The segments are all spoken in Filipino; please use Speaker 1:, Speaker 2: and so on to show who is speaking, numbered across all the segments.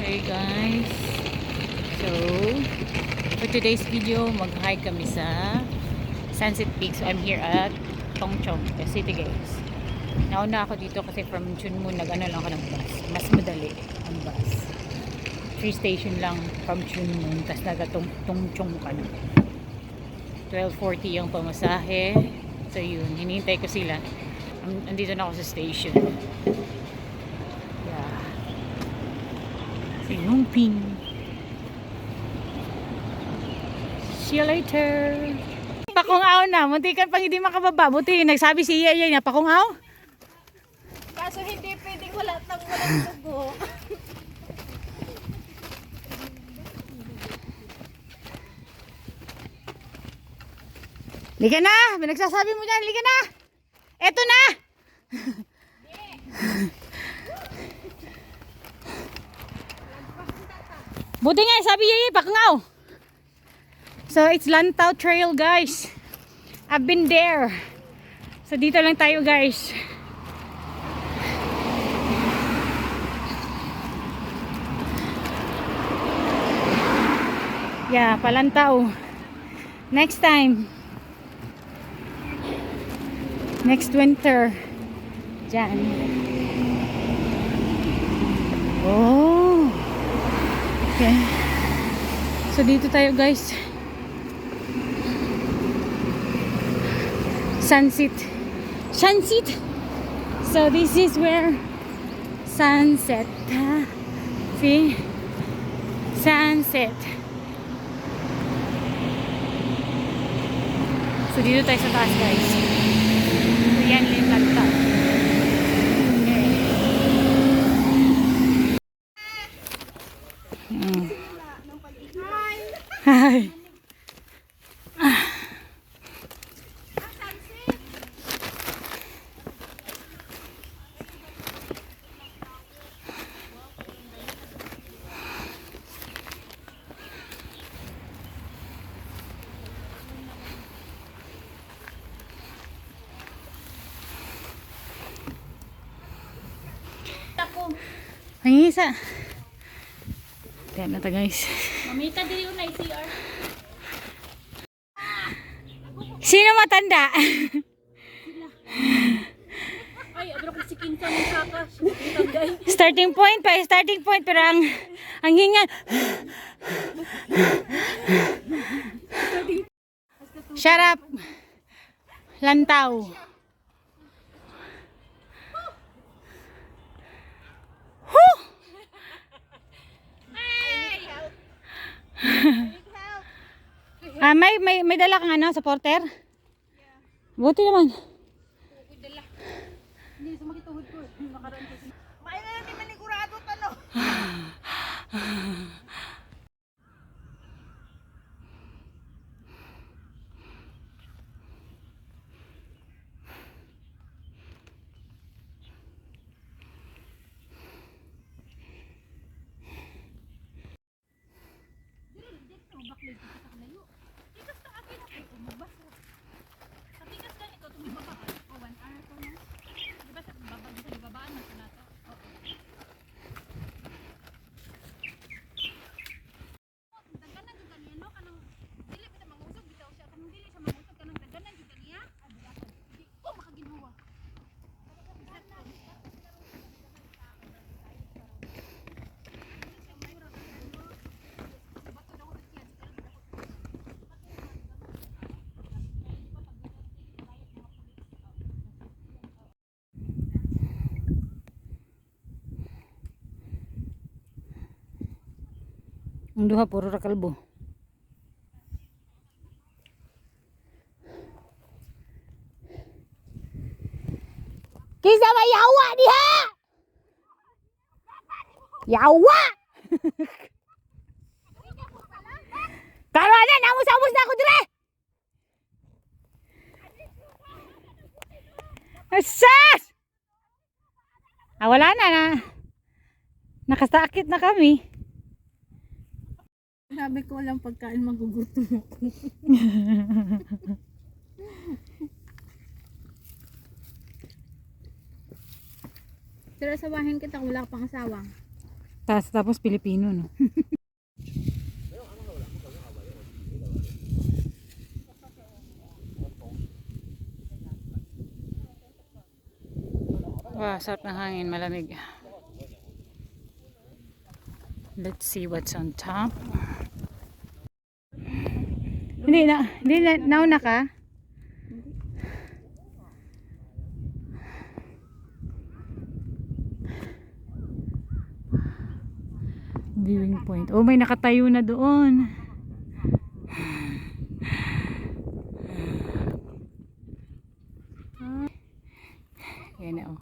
Speaker 1: Hey guys, so for today's video mag-hike kami sa Sunset Peak. So I'm here at Tongchong City guys. Nauna ako dito kasi from Chunmun nag-ano lang ako ng bus. Mas madali ang bus. 3 station lang from Chunmun, tas naga-Tongchong ka na. 12:40 yung pamasahe. So yun, hinihintay ko sila. Andito na ako sa station. Si Nungping. See you later. Pakungaw na. Muntikan pang hindi makababa. Buti nagsabi si Yaya niya, pakungaw.
Speaker 2: Kaso hindi pwedeng walang tubo.
Speaker 1: Liga na. Nagsasabi mo dyan. Liga na. Eto na. Buti nga, sabi Yaya, pakungaw. So, it's Lantau Trail, guys. I've been there. So, dito lang tayo, guys. Yeah, Palantau. Next time. Next winter. Diyan. Oh. Okay. So dito tayo guys. Sunset. So this is where sunset. See? Sunset. So dito tayo sa taas guys. So yan yung Lantau. Hi. Ang isa. Tiyan na to guys.
Speaker 2: Mamita din yung CR.
Speaker 1: Sino matanda?
Speaker 2: Ay, abro ko si Kinsa ng kaka.
Speaker 1: Starting point pero ang hinga. Shut up. Lantau. Whew. May dala kang ano, supporter? Buti naman.
Speaker 2: Hindi, sumakituhod ko. Makaroon ko. Maay na natin manigurado talo.
Speaker 1: Ang duha puro ra kalbo. Kisa may yawa diha. Yawa. Karon na namus-amos na ako dire. Asas! Wala na. Nakasakit na kami.
Speaker 2: Sabi ko walang pagkain, magugutom ako. Pero asawahin kita kung wala ka pang asawa.
Speaker 1: Tapos Pilipino, no? Wow, sarap ng hangin, malamig. Let's see what's on top. Hindi na, nauna ka? Viewing point. Oh, may nakatayo na doon. Yan na, oh.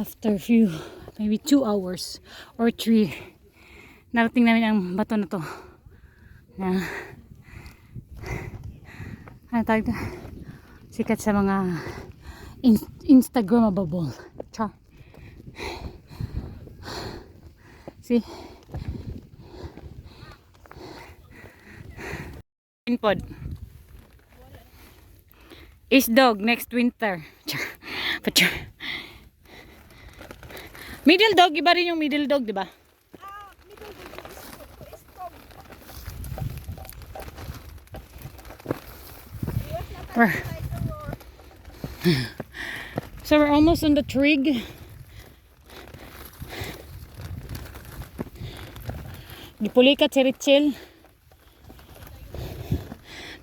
Speaker 1: After maybe 2 hours or 3, narating namin ang bato na to. Ano tawag ito? Sikat sa mga Instagrammable. Char. See? Pod. Is dog next winter. Char. Char. Middle dog, iba rin yung middle dog, di ba? So we're almost on the trig. Gipulikat si Richel.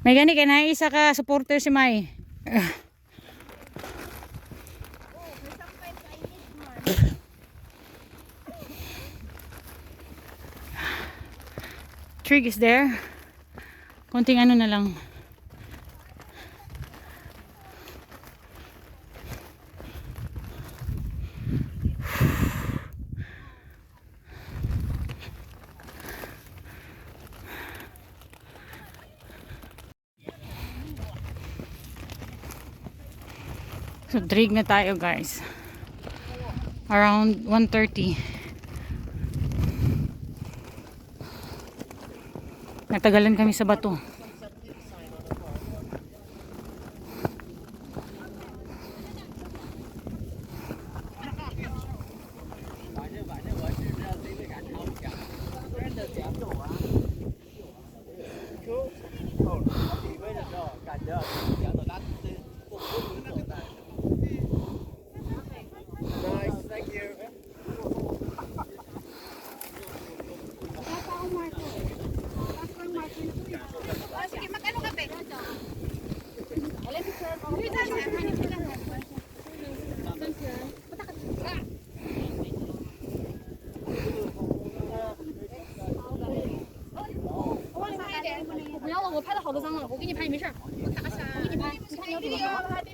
Speaker 1: May gani ka na isa ka supporter si Mai. Trig is there. Konting ano na lang. So trig na tayo, guys. Around 1:30. Natagalan kami sa bato.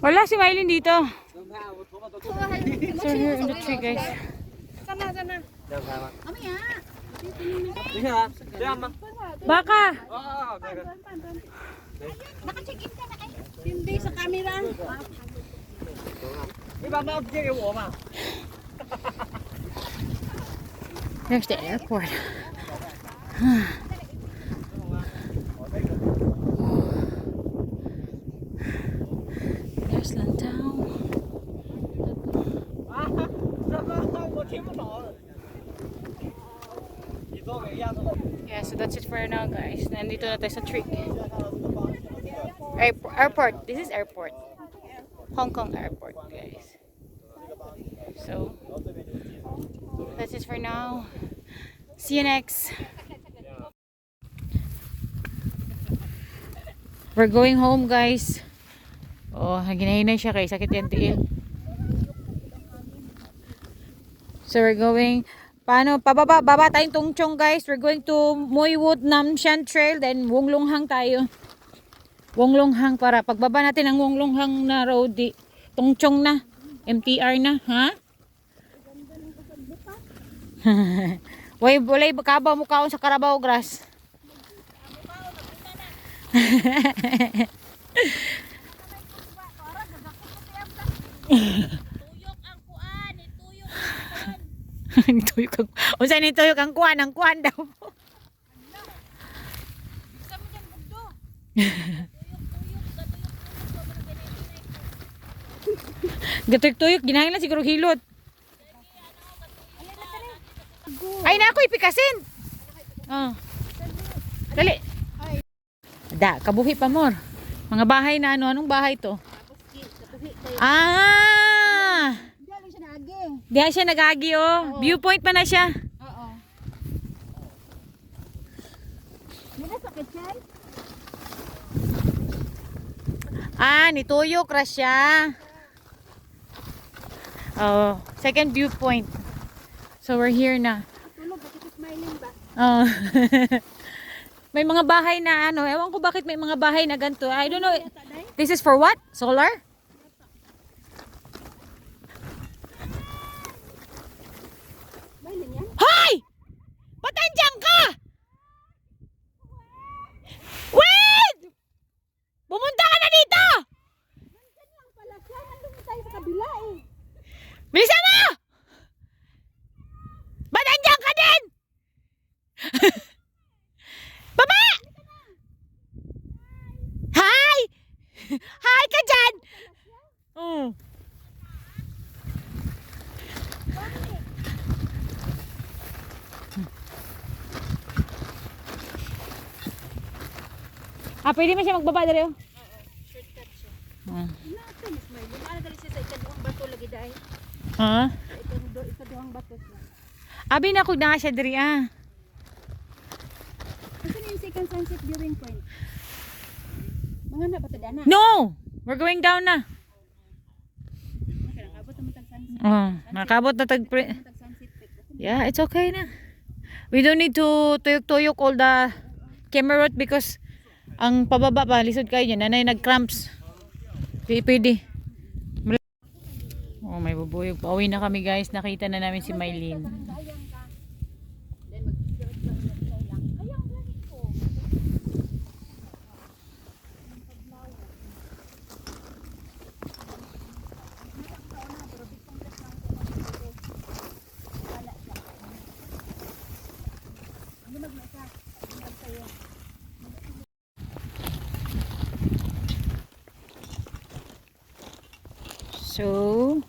Speaker 1: Wala si Mylene dito. So here in the tree, guys. Baka.
Speaker 2: Naka-check-in ka na kayo. Hindi sa camera.
Speaker 1: There's the airport. There's Lantau. Yeah, so that's it for now, guys. Nandito na tayo sa tree. Airport. This is airport. Hong Kong airport, guys. So that's it for now. See you next. We're going home, guys. Oh, ginahinay siya kay sakit yung tiil. So we're going, baba tayong Tungchong, guys. We're going to Mui Wood Namshan Trail, then Wonglonghang tayo. Wonglonghang, para pagbaba natin ang Wonglonghang na road, Tungchong na, MTR na, ha? Walay kabaw mo kaon sa Carabao Grass.
Speaker 2: Tuyok ang kuan, tuyok ang kuan.
Speaker 1: Nituyok ang... Unsa nituyok ang kuan? Ang kuan daw.
Speaker 2: Sa mo diyan bugdo. Tuyok,
Speaker 1: Gatuyok-tuyok, ginahanglan siguro hilot. Ay na ako ipikasin. Oh. Dali. Da, kabuhi pa more. Mga bahay na ano, anong bahay to? Ah!
Speaker 2: Dali siya naagi.
Speaker 1: Diyan siya nagagi oh. Viewpoint pa na siya.
Speaker 2: Oo. Muna sa kitchen.
Speaker 1: Ah, nituyok ra siya. Oh, second viewpoint. So we're here na.
Speaker 2: Tulog bakit smiling ba?
Speaker 1: Oh. May mga bahay na ano, ewan ko bakit may mga bahay na ganito. I don't know. This is for what? Solar?
Speaker 2: Smiling yan.
Speaker 1: Hoy! Ba't andyan ka? Wait! Pumunta ka na dito!
Speaker 2: Nandiyan lang pala siya. Nandun tayo sa kabila eh.
Speaker 1: Bilisan mo! Ba't andyan ka din? Baba! Hi! Hi ka dyan! Oh. Ah, pwede mo siya magbaba dali oh.
Speaker 2: Shortcut siya.
Speaker 1: Ah.
Speaker 2: Natin smiling. Ano dali siya sa ikaduhang bato lagi dahil.
Speaker 1: Ha?
Speaker 2: Sa ikaduhang bato siya.
Speaker 1: Abi na kog na siya diri ah.
Speaker 2: Kasi na yung second sunset viewing point. Mga na ba ito na?
Speaker 1: No! We're going down na.
Speaker 2: Nakabot naman tag sunset.
Speaker 1: Oh, nakabot na tag
Speaker 2: Tag sunset peak.
Speaker 1: Yeah, it's okay na. We don't need to tuyok-tuyok all the camera route because ang pababa pa, lisod kayo dyan. Nanay nag-cramps. Pwede. Oh, may bubuyog. Pauwi na kami guys. Nakita na namin si Mylene.
Speaker 2: Sayang ka. Then mag-diretso lang. Ayang langit ko.
Speaker 1: So,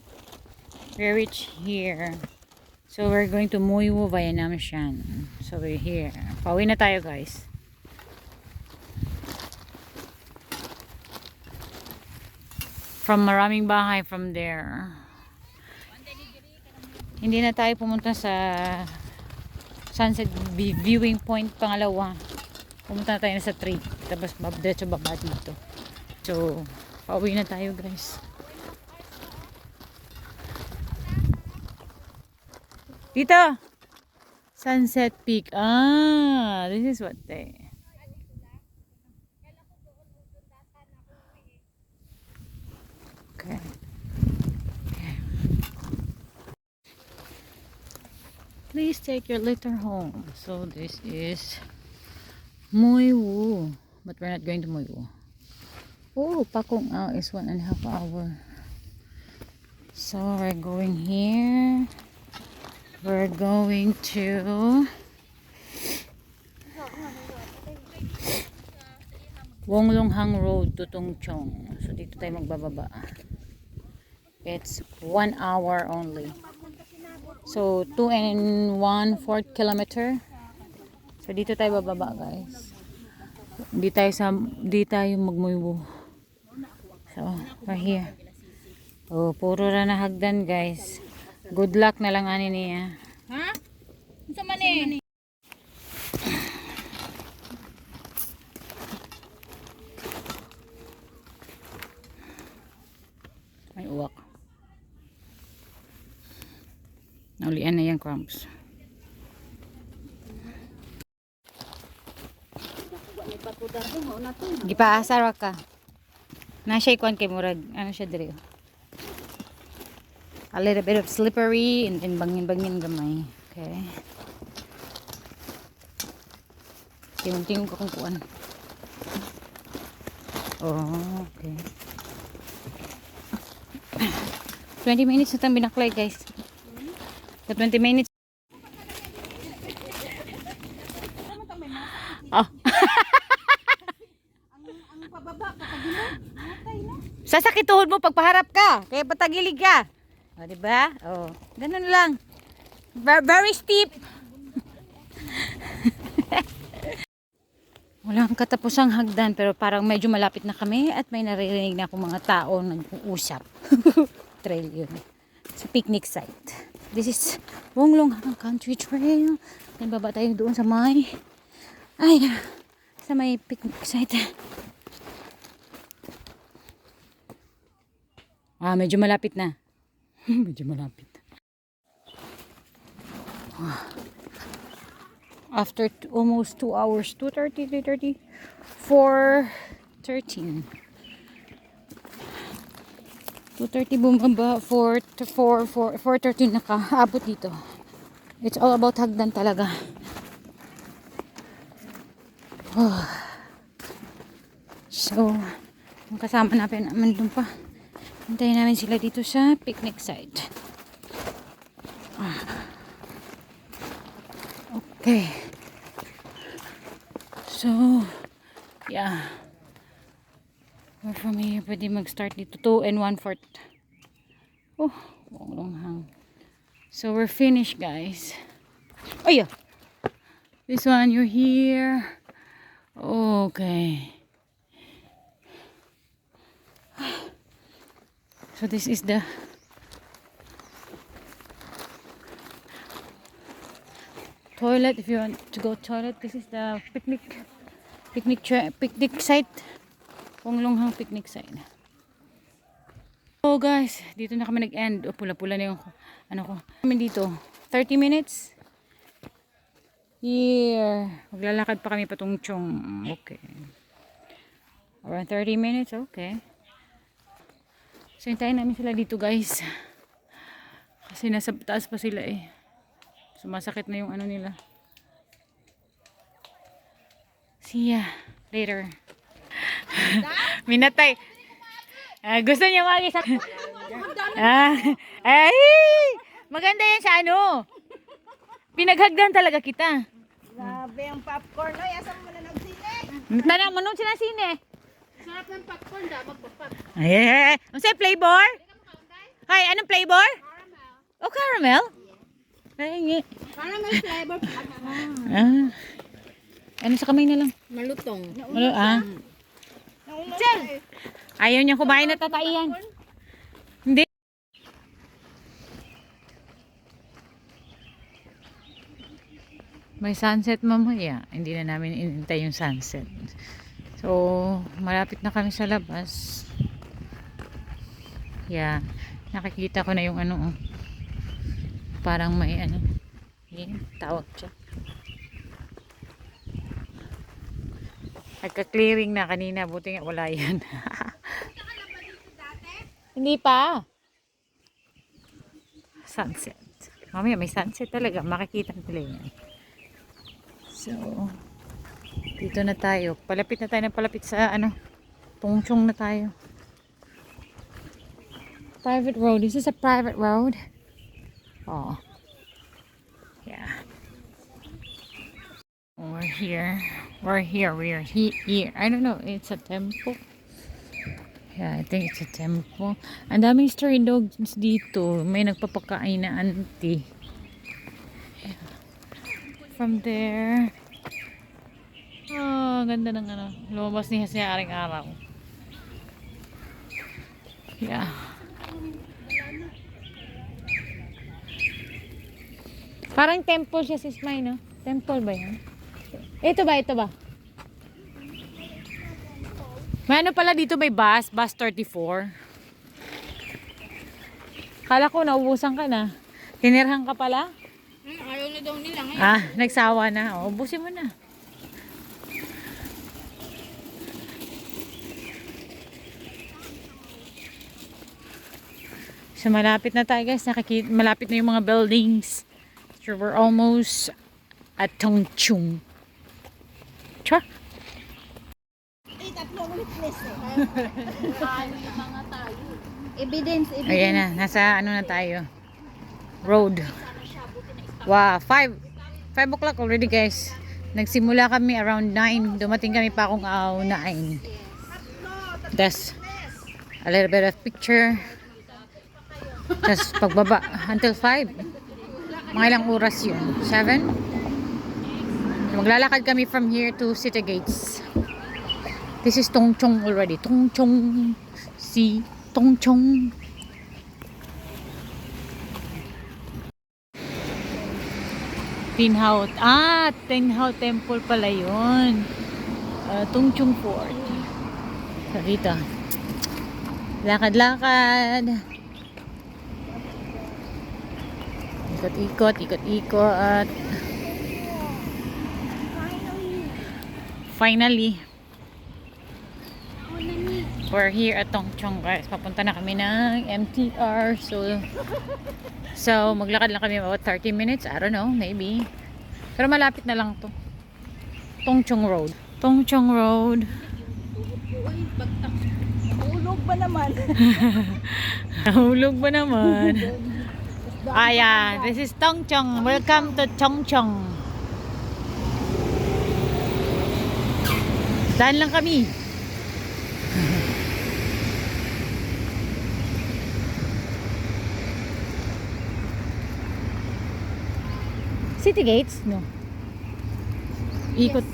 Speaker 1: we reach here. So, we're going to Muiwo via Namshan. So, we're here. Pauwi na tayo guys. From maraming bahay from there. Hindi na tayo pumunta sa sunset viewing point pangalawa. Pumunta na tayo sa 3. Tapos diretso baba dito. So, pauwi na tayo guys. Dito. Sunset Peak. Ah, this is what they. Okay. Okay. Please take your litter home. So this is Muiwo, but we're not going to Muiwo. Oh, Pakong is 1.5 hours. So we're going here. We're going to Wonglonghang Road to Tungchong. So dito tayo magbababa. It's 1 hour only. So 2 and 1/4 kilometer. So dito tayo bababa guys. Di tayo magmuibo. So we're here. Oh, puro ra na hagdan guys. Good luck na lang ani niya.
Speaker 2: Ha? Unsa man eh?
Speaker 1: May uwak. Naulian na yung cramps. Gipaasar ka. Na siya ikuan kay murag. Ano siya diri? A little bit of slippery and then bangin-bangin gamay. Okay. Tingong ka kung kuan. Oh, okay. 20 minutes na tayong binaklay, guys. Sa 20 minutes. Oh.
Speaker 2: Ang pababa, patagilo. Matay na.
Speaker 1: Sasakit tuhod mo pag paharap ka. Kaya patagilig ka. O, diba? O, ganun lang. Very steep. Walang katapusang hagdan pero parang medyo malapit na kami at may naririnig na akong mga tao nag-uusap. Trail yun. Sa picnic site. This is Wonglonghang Country Trail. Then baba tayo doon sa may picnic site. Medyo malapit na. Medyo malapit. After almost 2 hours, 2:30, 3:30, 4:13. 2:30 bumaba, 4:13 nakaabot dito. It's all about hagdan talaga. So, ang kasama namin doon pa. Hintayin namin sila dito sa picnic site. Okay. So, yeah. We're from here. Pwede mag-start dito. 2 and 1/4. Oh, Wonglonghang. So, we're finished, guys. Oh, yeah. This one, you're here. Okay. So, this is the toilet. If you want to go toilet, this is the picnic site. Wonglonghang picnic site. So guys, dito na kami nag-end. Pula-pula na yung ano ko. Kami dito 30 minutes. Here. Maglalakad pa kami patong Chong. Okay. Around 30 minutes. Okay. So hintayin namin sila dito, guys. Kasi nasa taas pa sila eh. Sumasakit na yung ano nila. See ya later. Minatay. Gusto niya mag-isa. Ay! Maganda yan sa ano. Pinaghagdan talaga kita.
Speaker 2: Grabe ang popcorn. Oy, asan mo na nagsine?
Speaker 1: Tanang, manood sila sine.
Speaker 2: Sarap ng popcorn da, magpapap.
Speaker 1: Ay, ano sa'yo, flavor? Ay, anong flavor?
Speaker 2: Caramel.
Speaker 1: Oh, caramel? Ay,
Speaker 2: Caramel flavor.
Speaker 1: ano sa kamay na lang?
Speaker 2: Malutong.
Speaker 1: Jen! Ayaw niya kumain na tataiyan. Hindi. May sunset mamaya. Hindi na namin inintay yung sunset. So, malapit na kami sa labas. Yeah. Nakikita ko na yung ano. Parang may ano. Yan, tawag siya. Nagka-clearing na kanina. Buti nga wala yan. Hindi pa. Sunset. Mamaya may sunset talaga. Makikita nila yan. So, dito na tayo. Palapit na tayo ng palapit sa ano. Tungchong na tayo. Private road. This is a private road. Oh. Yeah. We're here. We're here. I don't know. It's a temple. Yeah, I think it's a temple. Ang daming stray dogs dito. May nagpapakain na auntie. Yeah. From there. Oh, ganda ng ano. Lumabas niya sa aring araw. Yeah. Parang temple siya, sis May, no? Temple ba yan? Ito ba? May ano pala dito, may bus 34. Kala ko naubusan ka na. Tinirhan ka pala?
Speaker 2: Ayaw na daw nila ngayon.
Speaker 1: Nagsawa na. Ubusin mo na. So malapit na tayo, guys. Malapit na yung mga buildings. So we're almost at Tongchung. Char.
Speaker 2: Eh, tatlong witness eh. Lima nga tayo. Evidence.
Speaker 1: Ayan na, nasa ano na tayo. Road. Wow, 5 o'clock already guys. Nagsimula kami around 9. Dumating kami pa akong 9. That's a little bit of picture. Tapos pagbaba until 5. Mga ilang oras yun? 7? Maglalakad kami from here to City Gates. This is Tongchong already. Tongchong. See? Tongchong. Tinhao. Tinhao Temple pala yun. Tongchong Fort. So, dito. Lakad-lakad. Ikot-ikot. Finally. We're here at Tongchong guys. Papunta na kami ng MTR. So maglakad lang kami about 30 minutes. I don't know, maybe. Pero malapit na lang to. Tongchong Road. Tongchong Road.
Speaker 2: Hulog ba naman?
Speaker 1: Nahulog ba naman? Ayan, this is Tongchong. Welcome to Tongchong. Daan lang kami. City Gates? No. Ikot.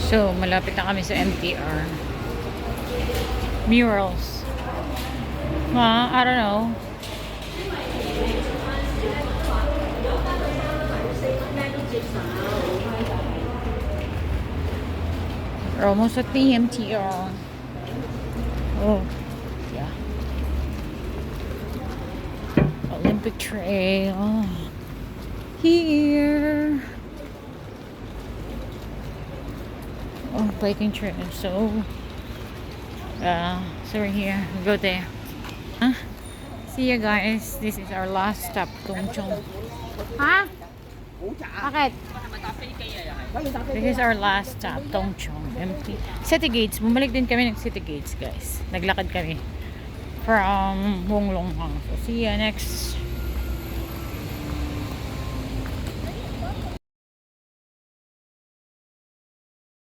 Speaker 1: So, malapit na kami sa MTR. Murals. I don't know. We're almost at the MTR. Oh, yeah. Olympic Trail. Here. Oh, biking trail. So we're here. We go there. See you guys. This is our last stop, Tongchong. Ha? Bakit? This is our last stop, Tongchong. Empty. City Gates. Bumalik din kami ng City Gates, guys. Naglakad kami from Wonglong. So see you next